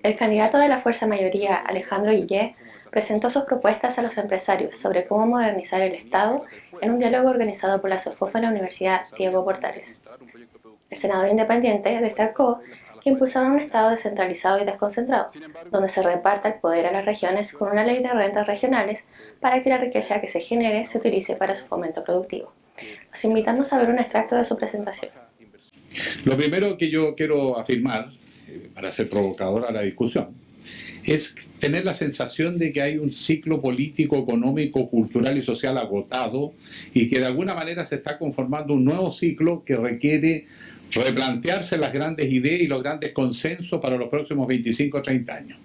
El candidato de la Fuerza Mayoría, Alejandro Guillé, presentó sus propuestas a los empresarios sobre cómo modernizar el Estado en un diálogo organizado por la SOFOFA en la Universidad Diego Portales. El senador independiente destacó que impulsaron un Estado descentralizado y desconcentrado, donde se reparta el poder a las regiones con una ley de rentas regionales para que la riqueza que se genere se utilice para su fomento productivo. Los invitamos a ver un extracto de su presentación. Lo primero que yo quiero afirmar, para ser provocadora la discusión, es tener la sensación de que hay un ciclo político, económico, cultural y social agotado y que de alguna manera se está conformando un nuevo ciclo que requiere replantearse las grandes ideas y los grandes consensos para los próximos 25 o 30 años.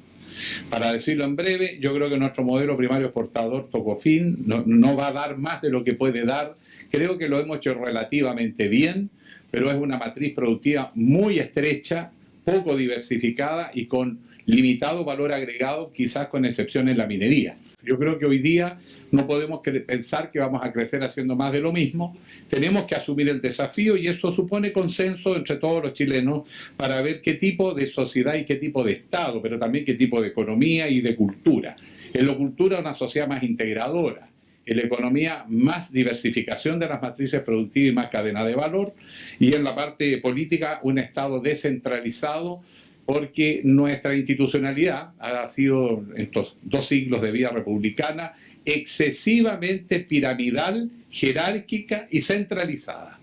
Para decirlo en breve, yo creo que nuestro modelo primario exportador tocó fin, no va a dar más de lo que puede dar. Creo que lo hemos hecho relativamente bien, pero es una matriz productiva muy estrecha, poco diversificada y con limitado valor agregado, quizás con excepción en la minería. Yo creo que hoy día no podemos pensar que vamos a crecer haciendo más de lo mismo. Tenemos que asumir el desafío y eso supone consenso entre todos los chilenos para ver qué tipo de sociedad y qué tipo de Estado, pero también qué tipo de economía y de cultura. En la cultura una sociedad más integradora, en la economía más diversificación de las matrices productivas y más cadena de valor, y en la parte política un Estado descentralizado, porque nuestra institucionalidad ha sido, en estos 2 siglos de vida republicana, excesivamente piramidal, jerárquica y centralizada.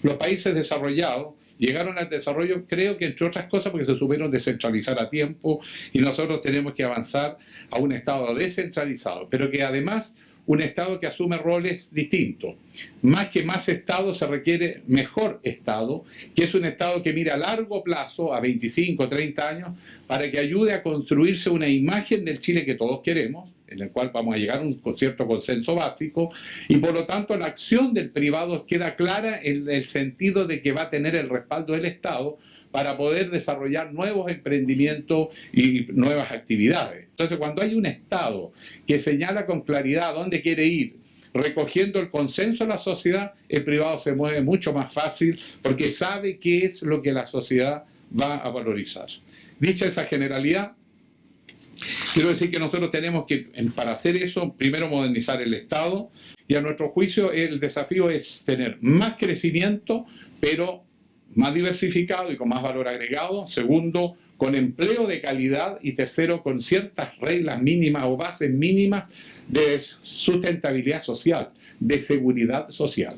Los países desarrollados llegaron al desarrollo, creo que entre otras cosas, porque se supieron descentralizar a tiempo, y nosotros tenemos que avanzar a un Estado descentralizado, pero que además un Estado que asume roles distintos. Más que más Estado se requiere mejor Estado, que es un Estado que mira a largo plazo, a 25, 30 años, para que ayude a construirse una imagen del Chile que todos queremos, en el cual vamos a llegar a un cierto consenso básico, y por lo tanto la acción del privado queda clara en el sentido de que va a tener el respaldo del Estado para poder desarrollar nuevos emprendimientos y nuevas actividades. Entonces, cuando hay un Estado que señala con claridad a dónde quiere ir, recogiendo el consenso de la sociedad, el privado se mueve mucho más fácil porque sabe qué es lo que la sociedad va a valorizar. Dicha esa generalidad, quiero decir que nosotros tenemos que, para hacer eso, primero modernizar el Estado, y a nuestro juicio el desafío es tener más crecimiento, pero más diversificado y con más valor agregado. Segundo, con empleo de calidad. Y tercero, con ciertas reglas mínimas o bases mínimas de sustentabilidad social, de seguridad social.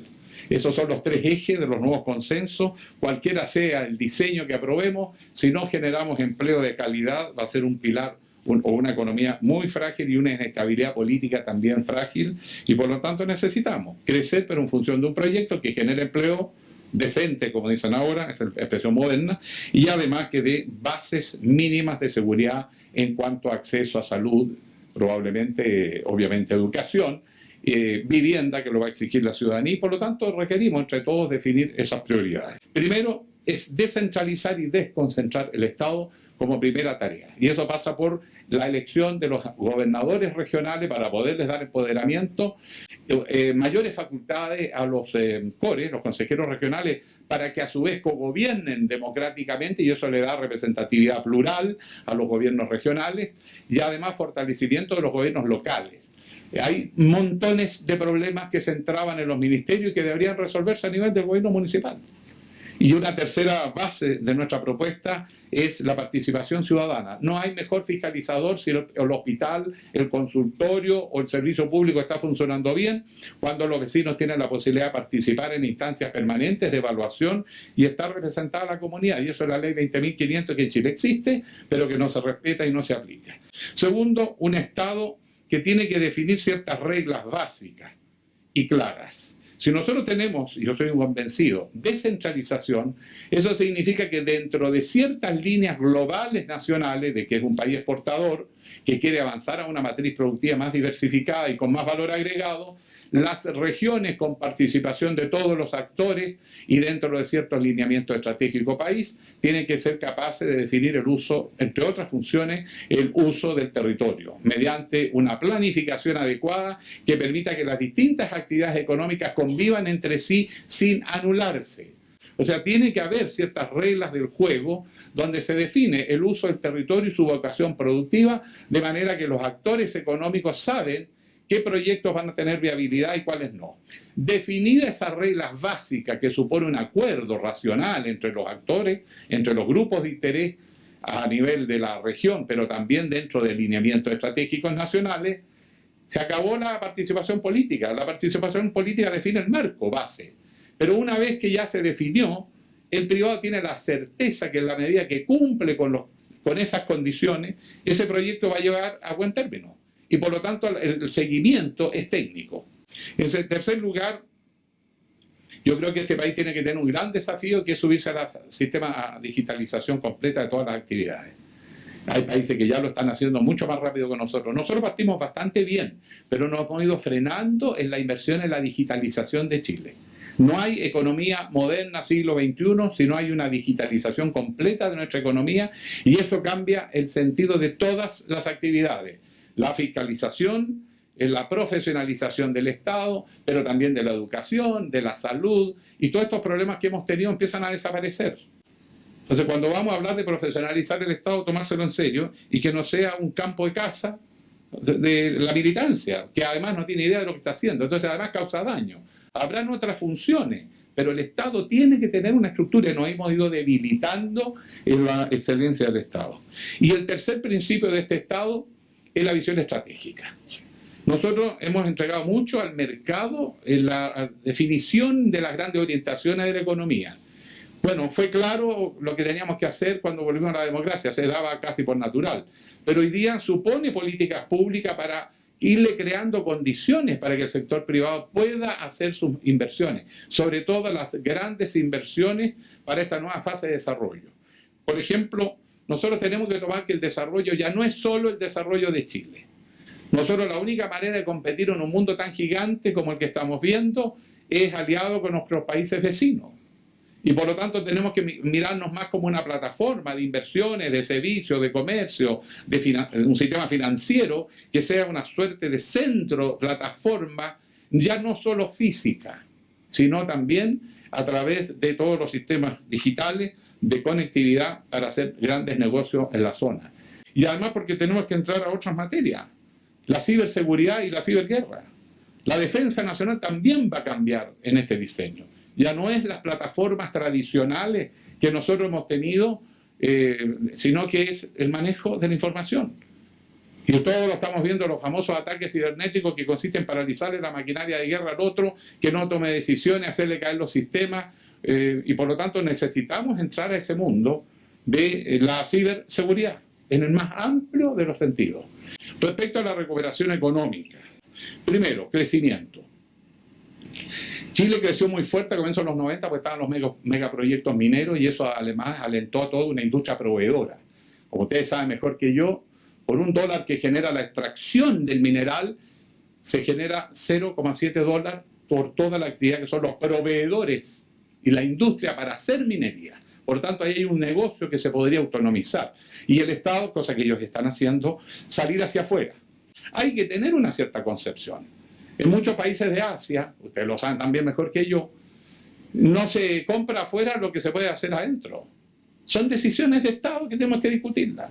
Esos son los 3 ejes de los nuevos consensos. Cualquiera sea el diseño que aprobemos, si no generamos empleo de calidad, va a ser un pilar o una economía muy frágil y una inestabilidad política también frágil. Y por lo tanto necesitamos crecer, pero en función de un proyecto que genere empleo decente, como dicen ahora, es la expresión moderna, y además que dé bases mínimas de seguridad en cuanto a acceso a salud, probablemente, obviamente, educación, vivienda, que lo va a exigir la ciudadanía, y por lo tanto requerimos entre todos definir esas prioridades. Primero es descentralizar y desconcentrar el Estado como primera tarea, y eso pasa por la elección de los gobernadores regionales para poderles dar empoderamiento, mayores facultades a los CORES, los consejeros regionales, para que a su vez cogobiernen democráticamente, y eso le da representatividad plural a los gobiernos regionales, y además fortalecimiento de los gobiernos locales. Hay montones de problemas que se entraban en los ministerios y que deberían resolverse a nivel del gobierno municipal. Y una tercera base de nuestra propuesta es la participación ciudadana. No hay mejor fiscalizador si el hospital, el consultorio o el servicio público está funcionando bien, cuando los vecinos tienen la posibilidad de participar en instancias permanentes de evaluación y estar representada la comunidad. Y eso es la ley 20.500 que en Chile existe, pero que no se respeta y no se aplica. Segundo, un Estado que tiene que definir ciertas reglas básicas y claras. Si nosotros tenemos, y yo soy un convencido, descentralización, eso significa que dentro de ciertas líneas globales nacionales, de que es un país exportador, que quiere avanzar a una matriz productiva más diversificada y con más valor agregado, las regiones con participación de todos los actores y dentro de ciertos lineamientos estratégicos país, tienen que ser capaces de definir el uso, entre otras funciones, el uso del territorio, mediante una planificación adecuada que permita que las distintas actividades económicas convivan entre sí sin anularse. O sea, tiene que haber ciertas reglas del juego donde se define el uso del territorio y su vocación productiva, de manera que los actores económicos saben qué proyectos van a tener viabilidad y cuáles no. Definidas esas reglas básicas que supone un acuerdo racional entre los actores, entre los grupos de interés a nivel de la región, pero también dentro de lineamientos estratégicos nacionales, se acabó la participación política. La participación política define el marco base. Pero una vez que ya se definió, el privado tiene la certeza que en la medida que cumple con esas condiciones, ese proyecto va a llegar a buen término. Y por lo tanto el seguimiento es técnico. En tercer lugar, yo creo que este país tiene que tener un gran desafío, que es subirse al sistema de digitalización completa de todas las actividades. Hay países que ya lo están haciendo mucho más rápido que nosotros. Nosotros partimos bastante bien, pero nos hemos ido frenando en la inversión en la digitalización de Chile. No hay economía moderna siglo XXI si no hay una digitalización completa de nuestra economía, y eso cambia el sentido de todas las actividades. La fiscalización, la profesionalización del Estado, pero también de la educación, de la salud, y todos estos problemas que hemos tenido empiezan a desaparecer. Entonces, cuando vamos a hablar de profesionalizar el Estado, tomárselo en serio y que no sea un campo de caza de la militancia, que además no tiene idea de lo que está haciendo. Entonces, además causa daño. Habrán otras funciones, pero el Estado tiene que tener una estructura y nos hemos ido debilitando en la excelencia del Estado. Y el tercer principio de este Estado es la visión estratégica. Nosotros hemos entregado mucho al mercado en la definición de las grandes orientaciones de la economía. Bueno, fue claro lo que teníamos que hacer cuando volvimos a la democracia, se daba casi por natural. Pero hoy día supone políticas públicas para irle creando condiciones para que el sector privado pueda hacer sus inversiones, sobre todo las grandes inversiones para esta nueva fase de desarrollo. Por ejemplo, nosotros tenemos que tomar que el desarrollo ya no es solo el desarrollo de Chile. Nosotros la única manera de competir en un mundo tan gigante como el que estamos viendo es aliado con nuestros países vecinos. Y por lo tanto tenemos que mirarnos más como una plataforma de inversiones, de servicios, de comercio, de un sistema financiero que sea una suerte de centro, plataforma, ya no solo física, sino también a través de todos los sistemas digitales de conectividad para hacer grandes negocios en la zona. Y además porque tenemos que entrar a otras materias, la ciberseguridad y la ciberguerra. La defensa nacional también va a cambiar en este diseño. Ya no es las plataformas tradicionales que nosotros hemos tenido, sino que es el manejo de la información. Y todos lo estamos viendo, los famosos ataques cibernéticos que consisten en paralizarle la maquinaria de guerra al otro, que no tome decisiones, hacerle caer los sistemas, y por lo tanto necesitamos entrar a ese mundo de la ciberseguridad, en el más amplio de los sentidos. Respecto a la recuperación económica, primero, crecimiento. Chile creció muy fuerte a comienzos de los 90 porque estaban los megaproyectos mineros y eso además alentó a toda una industria proveedora. Como ustedes saben mejor que yo, por $1 que genera la extracción del mineral, se genera $0,7 por toda la actividad que son los proveedores y la industria para hacer minería. Por tanto, ahí hay un negocio que se podría autonomizar. Y el Estado, cosa que ellos están haciendo, salir hacia afuera. Hay que tener una cierta concepción. En muchos países de Asia, ustedes lo saben también mejor que yo, no se compra afuera lo que se puede hacer adentro. Son decisiones de Estado que tenemos que discutirlas.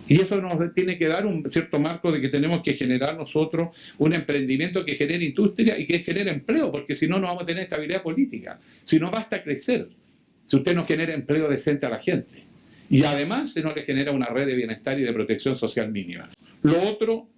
Y eso nos tiene que dar un cierto marco de que tenemos que generar nosotros un emprendimiento que genere industria y que genere empleo, porque si no, no vamos a tener estabilidad política. Si no, basta crecer. Si usted no genera empleo decente a la gente. Y además, si no le genera una red de bienestar y de protección social mínima. Lo otro,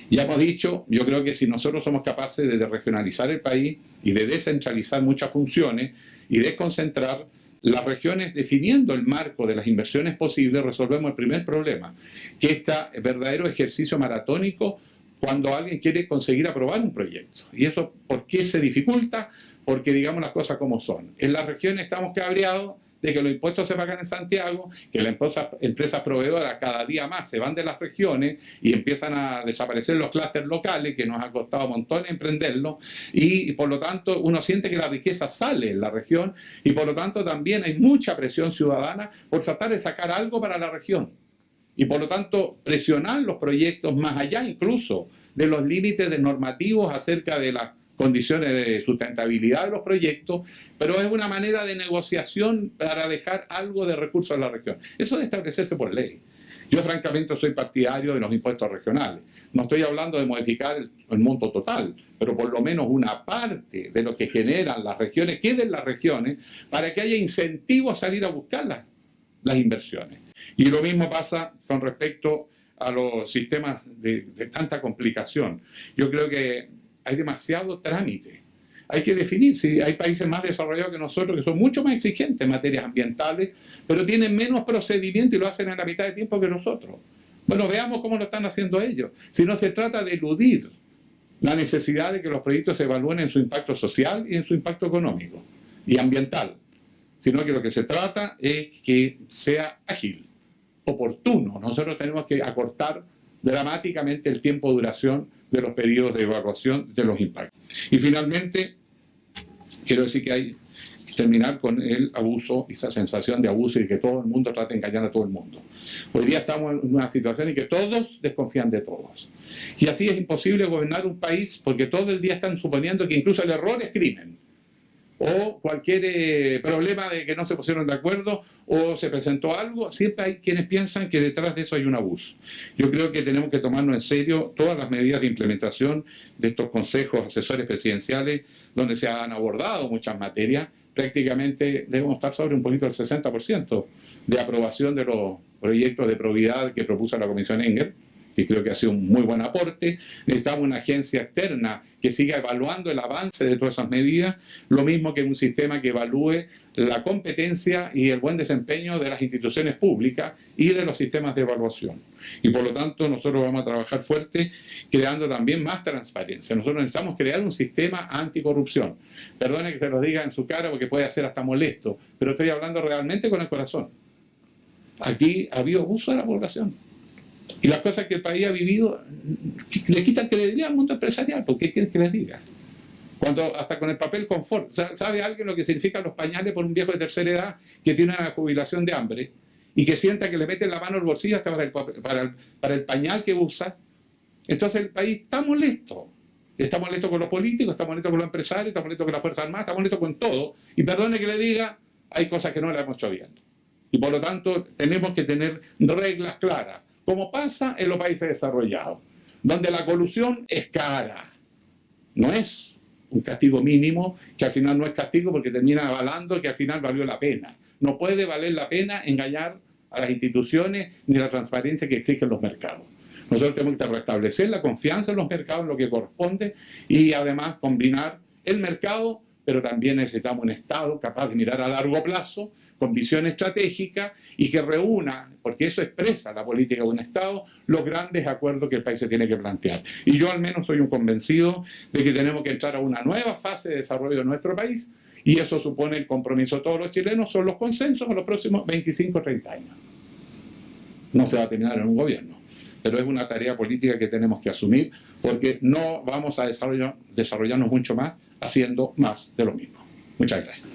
ya hemos dicho, yo creo que si nosotros somos capaces de regionalizar el país y de descentralizar muchas funciones y desconcentrar las regiones definiendo el marco de las inversiones posibles, resolvemos el primer problema, que este verdadero ejercicio maratónico cuando alguien quiere conseguir aprobar un proyecto. ¿Y eso por qué se dificulta? Porque digamos las cosas como son. En las regiones estamos cabreados de que los impuestos se pagan en Santiago, que las empresas proveedoras cada día más se van de las regiones y empiezan a desaparecer los clústeres locales, que nos ha costado montones emprenderlos, y por lo tanto uno siente que la riqueza sale en la región, y por lo tanto también hay mucha presión ciudadana por tratar de sacar algo para la región. Y por lo tanto presionar los proyectos más allá incluso de los límites normativos acerca de las condiciones de sustentabilidad de los proyectos, pero es una manera de negociación para dejar algo de recursos a la región. Eso debe establecerse por ley. Yo francamente soy partidario de los impuestos regionales. No estoy hablando de modificar el monto total, pero por lo menos una parte de lo que generan las regiones quede en las regiones para que haya incentivo a salir a buscar las inversiones. Y lo mismo pasa con respecto a los sistemas de tanta complicación. Yo creo que hay demasiado trámite. Hay que definir, si hay países más desarrollados que nosotros que son mucho más exigentes en materias ambientales, pero tienen menos procedimiento y lo hacen en la mitad de tiempo que nosotros. Bueno, veamos cómo lo están haciendo ellos. Si no se trata de eludir la necesidad de que los proyectos se evalúen en su impacto social y en su impacto económico y ambiental, sino que lo que se trata es que sea ágil, oportuno. Nosotros tenemos que acortar dramáticamente el tiempo de duración de los periodos de evaluación de los impactos. Y finalmente, quiero decir que hay que terminar con el abuso, esa sensación de abuso y que todo el mundo trata de engañar a todo el mundo. Hoy día estamos en una situación en que todos desconfían de todos. Y así es imposible gobernar un país porque todo el día están suponiendo que incluso el error es crimen. O cualquier problema de que no se pusieron de acuerdo o se presentó algo, siempre hay quienes piensan que detrás de eso hay un abuso. Yo creo que tenemos que tomarnos en serio todas las medidas de implementación de estos consejos asesores presidenciales donde se han abordado muchas materias. Prácticamente debemos estar sobre un poquito del 60% de aprobación de los proyectos de probidad que propuso la Comisión Engel, que creo que ha sido un muy buen aporte. Necesitamos una agencia externa que siga evaluando el avance de todas esas medidas, lo mismo que un sistema que evalúe la competencia y el buen desempeño de las instituciones públicas y de los sistemas de evaluación. Y por lo tanto nosotros vamos a trabajar fuerte creando también más transparencia. Nosotros necesitamos crear un sistema anticorrupción. Perdone que se lo diga en su cara porque puede ser hasta molesto, pero estoy hablando realmente con el corazón. Aquí ha habido abuso de la población. Y las cosas que el país ha vivido le quitan credibilidad al mundo empresarial. ¿Por qué quieren que les diga? Cuando hasta con el papel confort, ¿sabe alguien lo que significan los pañales por un viejo de tercera edad que tiene una jubilación de hambre y que sienta que le meten la mano al bolsillo hasta para el pañal que usa? Entonces el país está molesto. Está molesto con los políticos, está molesto con los empresarios, está molesto con las Fuerzas Armadas, está molesto con todo. Y perdone que le diga, hay cosas que no le hemos hecho bien. Y por lo tanto tenemos que tener reglas claras, como pasa en los países desarrollados, donde la colusión es cara. No es un castigo mínimo, que al final no es castigo porque termina avalando que al final valió la pena. No puede valer la pena engañar a las instituciones ni la transparencia que exigen los mercados. Nosotros tenemos que restablecer la confianza en los mercados, en lo que corresponde, y además combinar el mercado, pero también necesitamos un Estado capaz de mirar a largo plazo, con visión estratégica y que reúna, porque eso expresa la política de un Estado, los grandes acuerdos que el país se tiene que plantear. Y yo al menos soy un convencido de que tenemos que entrar a una nueva fase de desarrollo de nuestro país y eso supone el compromiso de todos los chilenos, son los consensos en los próximos 25 o 30 años. No se va a terminar en un gobierno, pero es una tarea política que tenemos que asumir porque no vamos a desarrollarnos mucho más haciendo más de lo mismo. Muchas gracias.